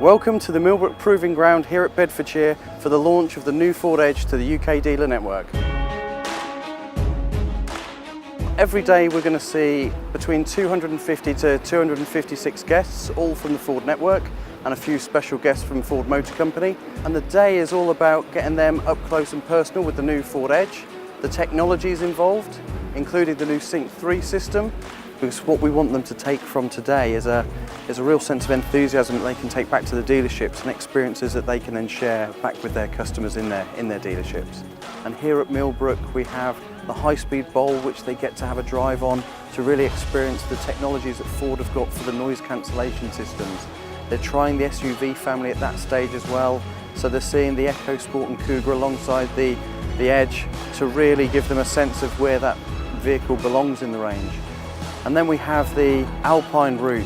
Welcome to the Millbrook Proving Ground here at Bedfordshire for the launch of the new Ford Edge to the UK dealer network. Every day we're going to see between 250 to 256 guests, all from the Ford network, and a few special guests from Ford Motor Company. And the day is all about getting them up close and personal with the new Ford Edge, the technologies involved, including the new Sync 3 system, because what we want them to take from today is a real sense of enthusiasm that they can take back to the dealerships and experiences that they can then share back with their customers in their dealerships. And here at Millbrook we have the high-speed bowl which they get to have a drive on to really experience the technologies that Ford have got for the noise cancellation systems. They're trying the SUV family at that stage as well, so they're seeing the EcoSport and Cougar alongside the Edge to really give them a sense of where that vehicle belongs in the range. And then we have the Alpine route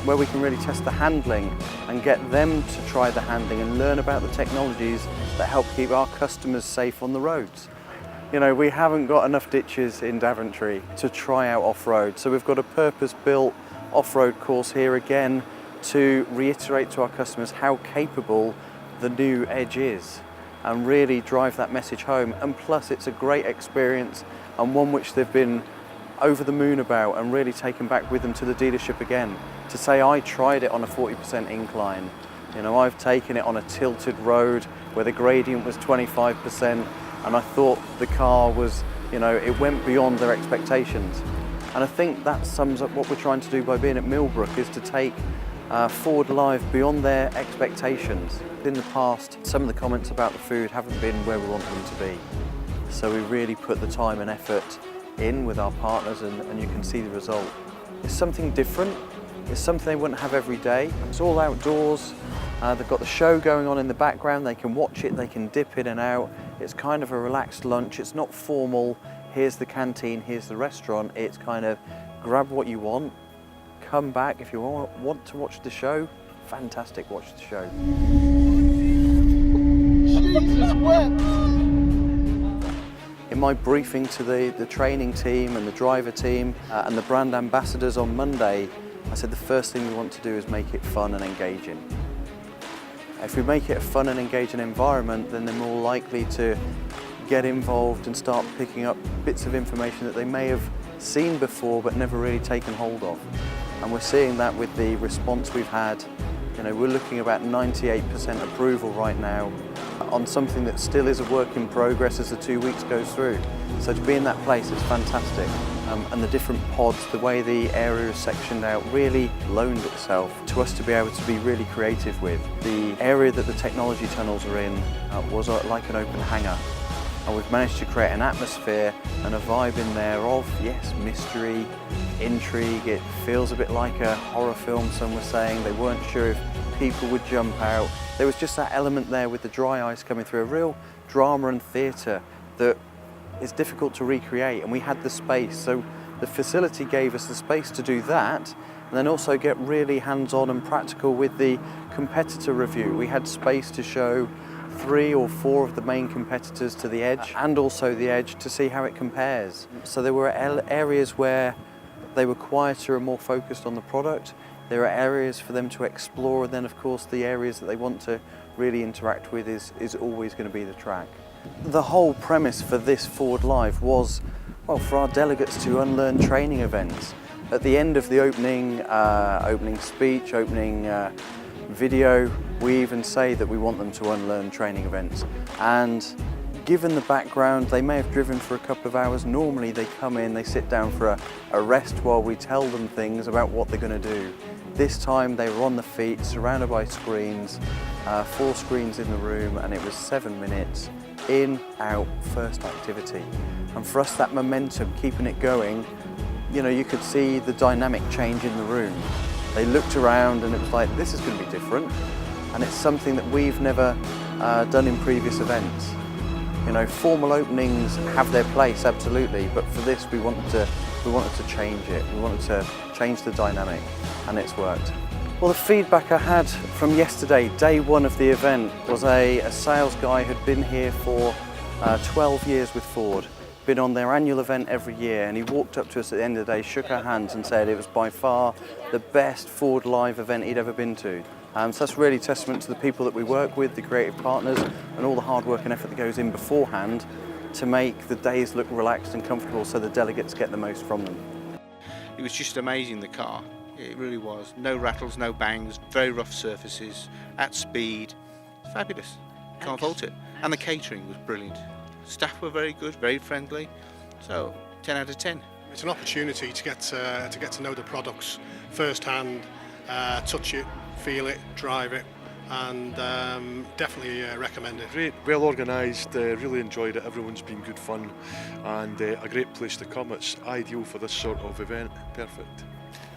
where we can really test the handling and get them to try the handling and learn about the technologies that help keep our customers safe on the roads. You know, we haven't got enough ditches in Daventry to try out off-road, so we've got a purpose-built off-road course here again to reiterate to our customers how capable the new Edge is and really drive that message home. And plus it's a great experience and one which they've been over the moon about and really taken back with them to the dealership again. To say I tried it on a 40% incline, you know, I've taken it on a tilted road where the gradient was 25% and I thought the car was, you know, it went beyond their expectations. And I think that sums up what we're trying to do by being at Millbrook, is to take Ford Live beyond their expectations. In the past, some of the comments about the food haven't been where we want them to be. So we really put the time and effort in with our partners and you can see the result. It's something different, it's something they wouldn't have every day. It's all outdoors, they've got the show going on in the background, they can watch it, they can dip in and out. It's kind of a relaxed lunch, it's not formal, here's the canteen, here's the restaurant. It's kind of grab what you want, come back. If you want to watch the show, fantastic, watch the show. Jesus wept! In my briefing to the training team and the driver team and the brand ambassadors on Monday, I said the first thing we want to do is make it fun and engaging. If we make it a fun and engaging environment, then they're more likely to get involved and start picking up bits of information that they may have seen before but never really taken hold of. And we're seeing that with the response we've had. You know, we're looking about 98% approval right now on something that still is a work in progress as the 2 weeks goes through. So to be in that place is fantastic. And the different pods, the way the area is sectioned out really loaned itself to us to be able to be really creative with. The area that the technology tunnels are in was like an open hangar. And we've managed to create an atmosphere and a vibe in there of, yes, mystery, intrigue. It feels a bit like a horror film, some were saying. They weren't sure if people would jump out. There was just that element there with the dry ice coming through, a real drama and theatre that is difficult to recreate, and we had the space. So the facility gave us the space to do that, and then also get really hands-on and practical with the competitor review. We had space to show 3 or 4 of the main competitors to the Edge and also the Edge to see how it compares. So there were areas where they were quieter and more focused on the product. There are areas for them to explore, and then of course the areas that they want to really interact with is always going to be the track. The whole premise for this Ford Live was, well, for our delegates to unlearn training events. At the end of the opening speech, opening video, we even say that we want them to unlearn training events. And given the background, they may have driven for a couple of hours. Normally they come in, they sit down for a rest while we tell them things about what they're going to do. This time they were on the feet, surrounded by screens, 4 screens in the room, and it was 7 minutes, in, out, first activity. And for us, that momentum, keeping it going, you know, you could see the dynamic change in the room. They looked around and it was like, this is going to be different. And it's something that we've never done in previous events. You know, formal openings have their place, absolutely, but for this we wanted to change it. We wanted to change the dynamic, and it's worked. Well, the feedback I had from yesterday, day 1 of the event, was a sales guy who'd been here for 12 years with Ford. been on their annual event every year, and he walked up to us at the end of the day, shook our hands and said it was by far the best Ford Live event he'd ever been to. So that's really testament to the people that we work with, the creative partners, and all the hard work and effort that goes in beforehand to make the days look relaxed and comfortable so the delegates get the most from them. It was just amazing, the car. It really was. No rattles, no bangs, very rough surfaces, at speed. Fabulous. Can't fault it. And the catering was brilliant. Staff were very good, very friendly. So 10 out of 10. It's an opportunity to get to know the products firsthand, touch it, feel it, drive it, and definitely recommend it. Great, well organised, really enjoyed it, everyone's been good fun, and a great place to come. It's ideal for this sort of event, perfect.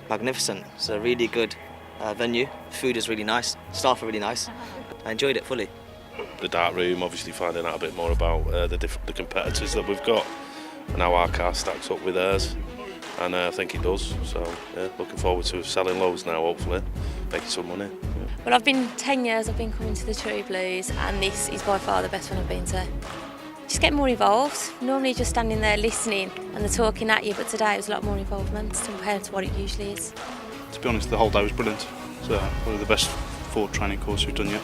Magnificent, it's a really good venue, food is really nice, staff are really nice, I enjoyed it fully. The dark room, obviously finding out a bit more about the competitors that we've got and how our car stacks up with theirs, and I think it does, so yeah, looking forward to selling loads now, hopefully, making some money. Yeah. Well, I've been 10 years, I've been coming to the True Blues, and this is by far the best one I've been to. Just get more involved, normally just standing there listening and they're talking at you, but today it was a lot more involvement compared to what it usually is. To be honest, the whole day was brilliant. So one of the best Ford training course we've done yet.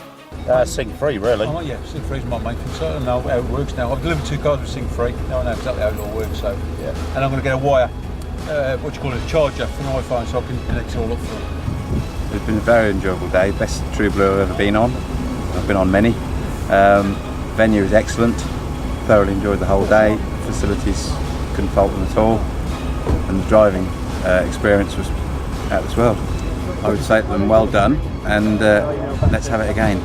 Sync free, really. Oh yeah, sync free is my main concern. I know how it works now. I've delivered 2 cars with sync free. Now I know exactly how it all works. So yeah, and I'm going to get a wire, a charger for an iPhone, so I can connect it all up for it. It's been a very enjoyable day. Best True Blue I've ever been on. I've been on many. Venue is excellent. Thoroughly enjoyed the whole day. Facilities, couldn't fault them at all. And the driving experience was out of this world. I would say to them, well done, and let's have it again.